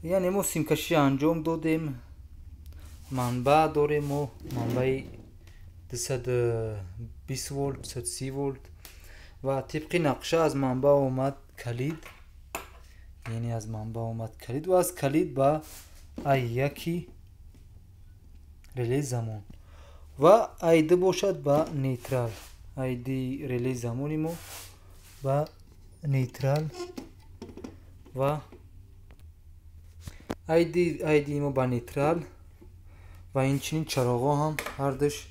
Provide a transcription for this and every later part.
یعنی ما سیمکشی انجام دادیم. منبع داریم ما منبع 220 ولت 230 ولت و طبق نقشه از منبع اومد کلید. یعنی از منبع اومد کلید و از کلید با یکی ریلی زمان و ایده باشد با نیترال. ایده ریلی زمانی ما با نیترال و ایده ما با نیترال و اینچنین چراغا هم هردش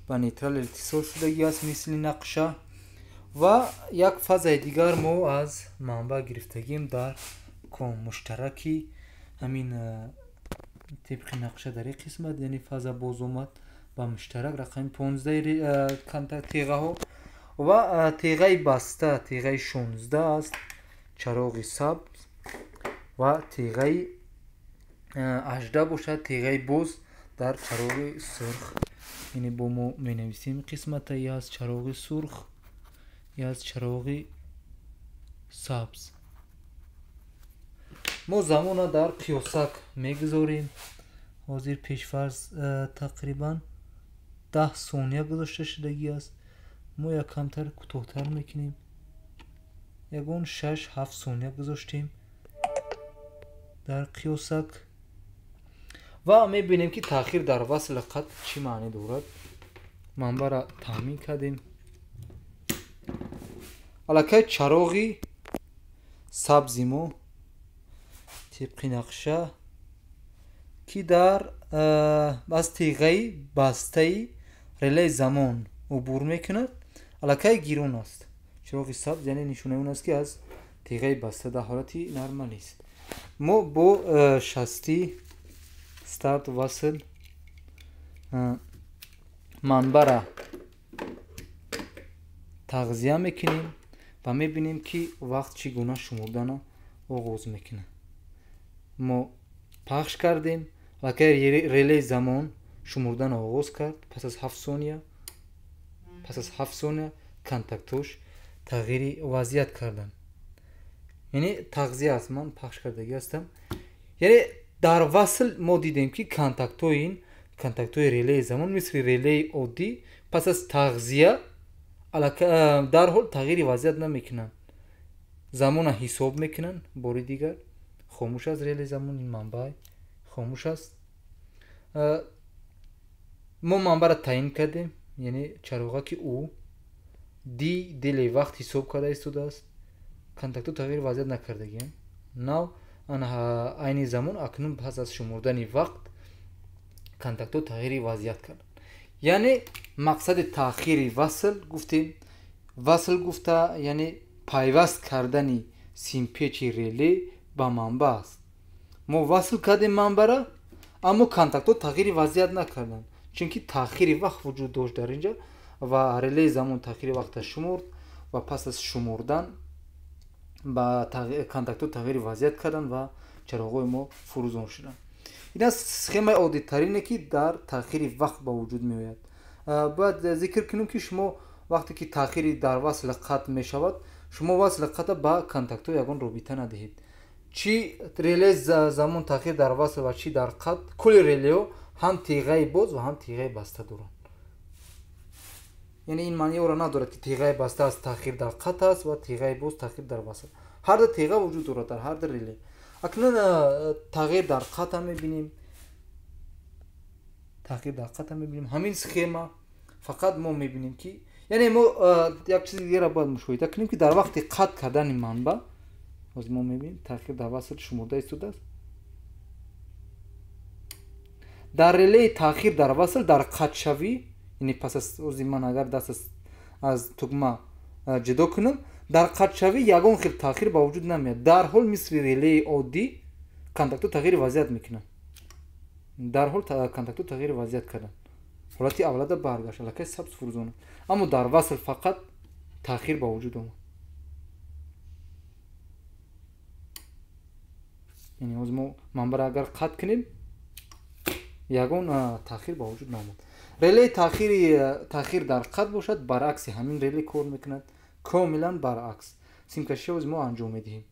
با نیترال اتصال شدگی است مثل نقشه. و یک فازای دیگر ما از منبع گرفتگیم در کام مشترکی همین طبق نقشه در این قسمت. یعنی فازا باز اومد با مشترک رقم 15 کانتاکت تیغه ها و تیغه بسته تیغه 16 است چراغ سبز و تیغه 18 باشد تیغه باز در چراغ سرخ. یعنی با ما می نویسیم قسمت یا از چراغ سرخ یا از چراغ سبز. ما زمان در قیاسک میگذاریم. حاضر پیشفرض تقریبا 10 ثانیه گذاشته شدگی است. ما یک کمتر کوتاه‌تر میکنیم. یگون 6-7 ثانیه گذاشتیم در قیاسک و میبینیم که تاخیر در وصل خط چی معنی دارد. منبع را تامین کردیم. الکی چراغی سبزی ما طبق نقشه که در از تیغه بسته ریلی زمان عبور میکند الکی گیرون است. چراغ سبز یعنی نشونه اون است که از تیغه بسته در حالتی نرمال است. ما با شستی استارت وصل منبع را تغذیه میکنیم و میبینیم که وقت چگونه شمردن آغاز میکنه. ما پخش کردیم و که ریلی زمان شمردن آغاز کرد. پس از 7 ثانیه کانتاکتوش تغییر وضعیت کردن. یعنی تغذیه است. من پخش کردگی هستم. یعنی در وصل ما دیدیم که کانتاکتوی ریلی زمان مثل ریلی عادی پس از تغذیه در حال تغییر وضعیت نمیکنن. زمان حساب میکنن. باری دیگر خاموش است ریلی زمان. این منبع خاموش است. ما منبع را تعیین کردیم. یعنی چراغا که او دل وقت حساب کرده ایستاده است. کانتاکتو تغییر وضعیت نکردگی. نو عین زمان اکنون پس از شمردن وقت کانتاکتو تغییر وضعیت کرد. یعنی مقصد تأخیر وصل گفتیم. وصل گفته یعنی پیوست کردن سیمپیچ ریلی با منبع است. ما وصل کردیم منبع را اما کانتاکتو تغییر وضعیت نکردن چونکه تأخیر وقت وجود داشت در اینجا و ریلی زمان تأخیر وقت شمرد و پس از شمردن با کانتاکتو تغییر وضعیت کردن و چراغای ما فروزان شدن. این از سخم عادی ترینه که در تأخیر وقت با وجود می آید. باید ذکر کنیم که شما وقتی که تأخیر در وصل خط می شود شما وصل خط با کانتاکتو یگان رابطه ندهید. چی ریلی زمان تأخیر در وصل و چی در خط کل ریلیو هم تیغه باز و هم تیغه بسته دارند. یعنی این معنی را ندارد که تیغه بسته است تأخیر در خط است و تیغه باز تأخیر در وصل. هر دو تیغه وجود دارد در هر دو ریلی. اکنون تغییر در خط هم میبینیم. همین سخما فقط ما میبینیم که یعنی ما یک چیز دیگه را باید مشاهده کنیم که در وقت قطع کردن منبع از ما میبینیم تأخیر در وصل شمرده ایستاده است. در ریلی تأخیر در وصل در قطع شوی یعنی پس از من اگر دست از تگمه جدا کنم در قطع شوی یگان خیلی تأخیر با وجود نمیاد. در حال مثل ریلی عادی کانتاکتو تغییر وضعیت میکنن. در حال کانتاکتو تغییر وضعیت کردن حالتی اولاده برگشت الکی سبز فروزانه اما در وصل فقط تأخیر با وجود اومد. یعنی از ما منبع اگر قطع کنیم یگان تأخیر با وجود نامد. ریلی تأخیر در قطع باشد برعکس همین ریلی کار میکند. کاملا برعکس. سیمکشی از ما انجام میدهیم.